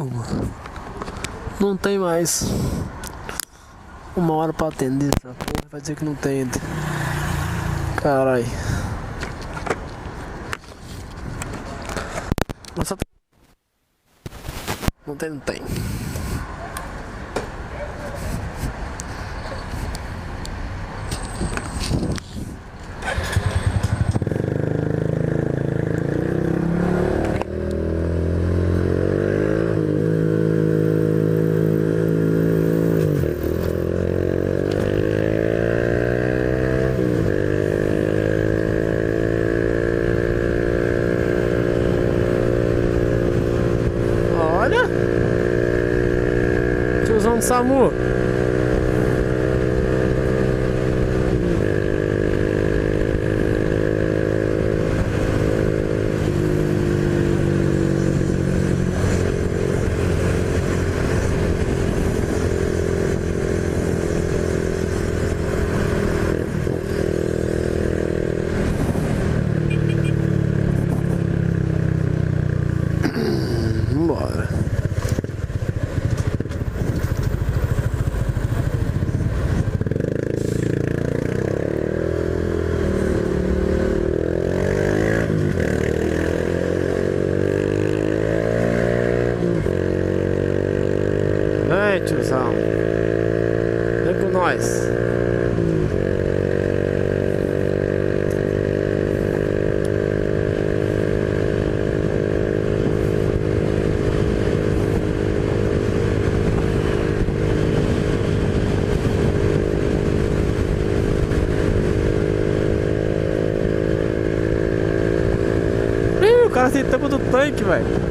mano. Não tem mais. 1 hora pra atender essa porra. Vai dizer que não tem. Carai. Nossa. Não tem, não tem. Tiozão do SAMU. Vambora. Ei, tiozão. Vem com nós. Ih, o cara tem tampa do tanque, velho.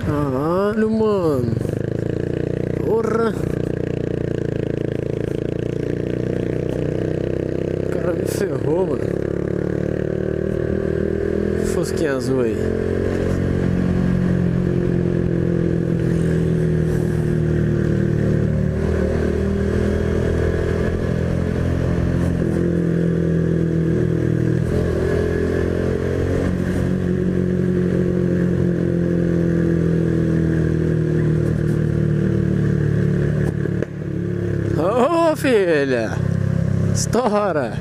Caralho, mano. Porra. O cara me ferrou, mano. Fusquinha azul aí. Ô, filha, estoura.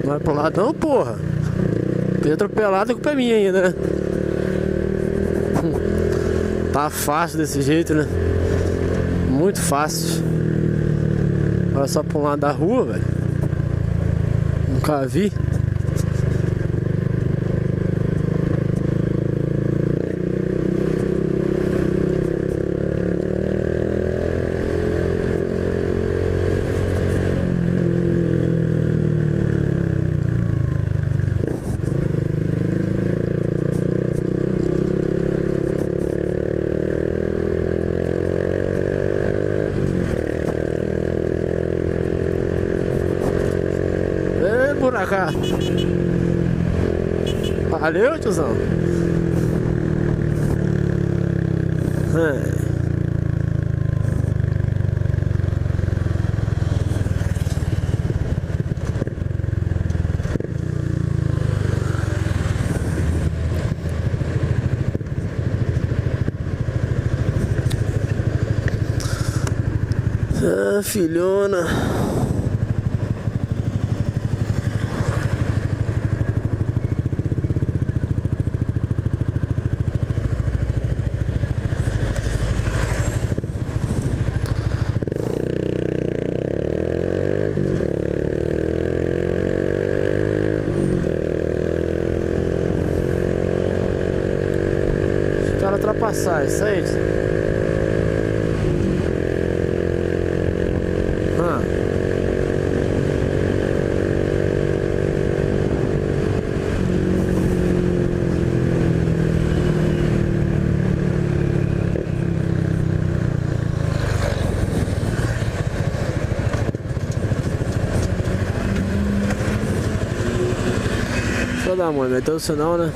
Não vai pro lado não, porra. Fui atropelado, a culpa é minha ainda, né? Tá fácil desse jeito, né? Muito fácil. Olha só pra um lado da rua, velho. Nunca vi. Buraco. Valeu, tiozão. Ah, filhona. ultrapassar, isso aí. Deixa eu dar uma, meteu o sinal, né?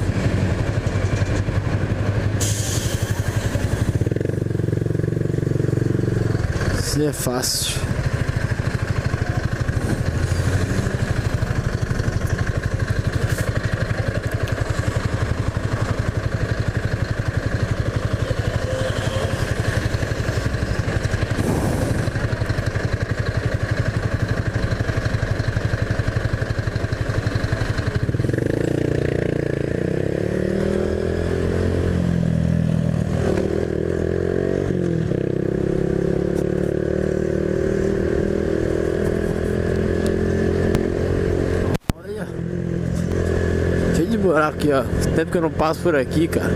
Isso é fácil. Buraco aqui, ó. Tempo que eu não passo por aqui, cara.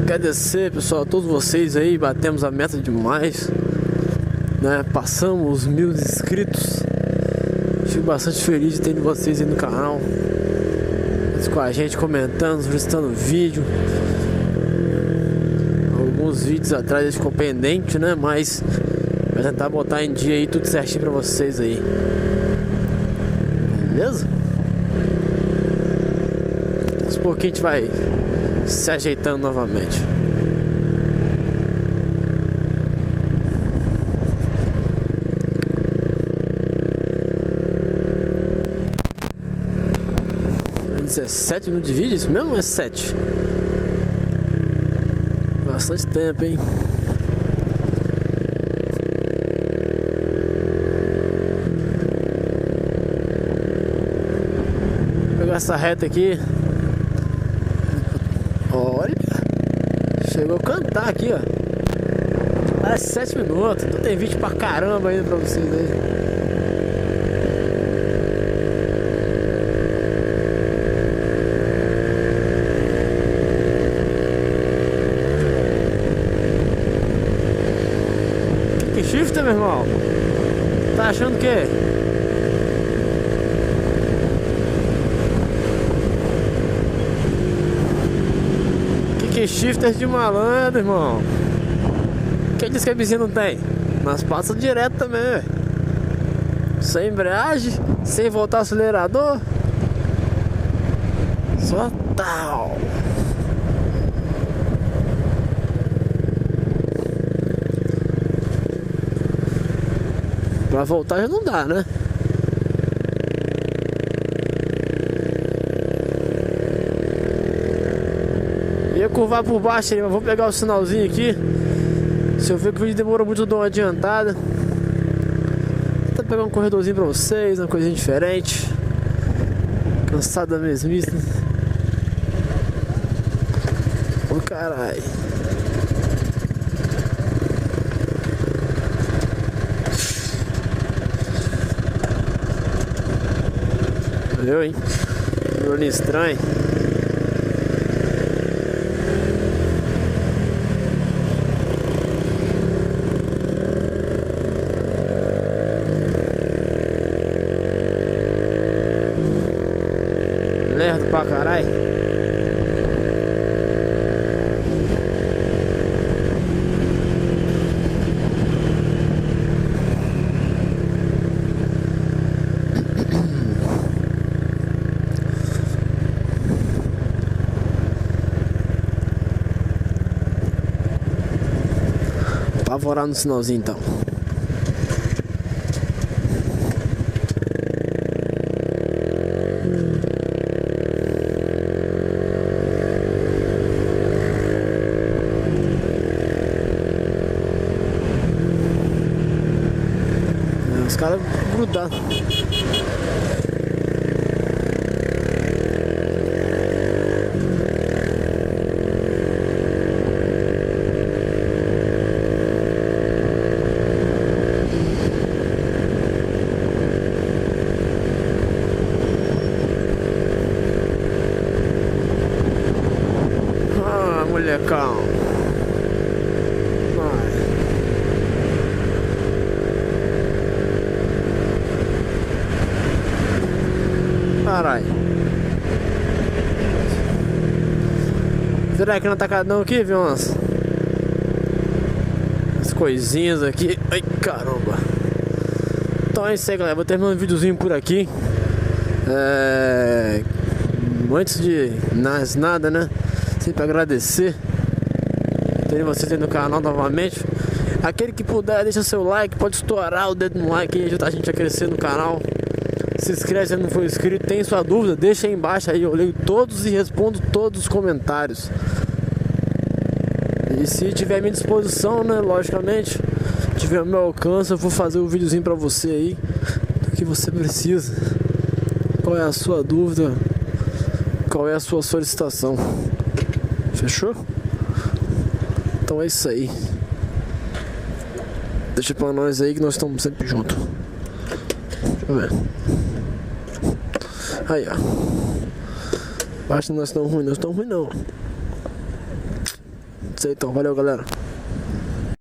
Agradecer, pessoal, a todos vocês aí. Batemos a meta demais, né? Passamos os 1000 inscritos. Fico bastante feliz de ter vocês aí no canal, com a gente comentando, solicitando vídeo. Alguns vídeos atrás ficou pendente, né? Mas vai tentar botar em dia aí tudo certinho pra vocês aí. Beleza? Aos pouquinhos a gente vai se ajeitando novamente. É 7 minutos de vídeo, isso mesmo ou é 7? Bastante tempo, hein? Vou pegar essa reta aqui. Olha, chegou a cantar aqui, ó. É 7 minutos, então tem vídeo pra caramba ainda pra vocês aí. Shifter, meu irmão? Tá achando o quê? Que shifter de malandro, irmão? Quem disse que a vizinha não tem? Mas passa direto também, véio. Sem embreagem, sem voltar o acelerador. Só tal. Pra voltar já não dá, né? Ia curvar por baixo aí, mas vou pegar o sinalzinho aqui. Se eu ver que o vídeo demorou muito, eu dou uma adiantada. Vou pegar um corredorzinho pra vocês, uma coisinha diferente. Cansado da mesmice. Ô caralho. Valeu, hein? Barulho estranho. Lerdo pra caralho. Apavorar no sinalzinho então. Os caras grudados. molecão. Vai. Caralho. Virar aqui no atacadão aqui, viu umas coisinhas aqui. Ai, caramba. Então é isso aí, galera. Vou terminar um videozinho por aqui. Antes de mais nada, né? Sempre agradecer ter vocês aí no canal novamente. Aquele que puder, deixa seu like. Pode estourar o dedo no like e ajudar a gente a crescer no canal. Se inscreve se não for inscrito. Tem sua dúvida, deixa aí embaixo aí. Eu leio todos e respondo todos os comentários. E se tiver à minha disposição, né, logicamente, tiver ao meu alcance, eu vou fazer um videozinho pra você aí do que você precisa. Qual é a sua dúvida? Qual é a sua solicitação? Fechou? Então é isso aí. Deixa pra nós aí que nós estamos sempre juntos. Deixa eu ver. Aí, ó. Acho que nós estamos ruins, não. Isso aí, então. Valeu, galera.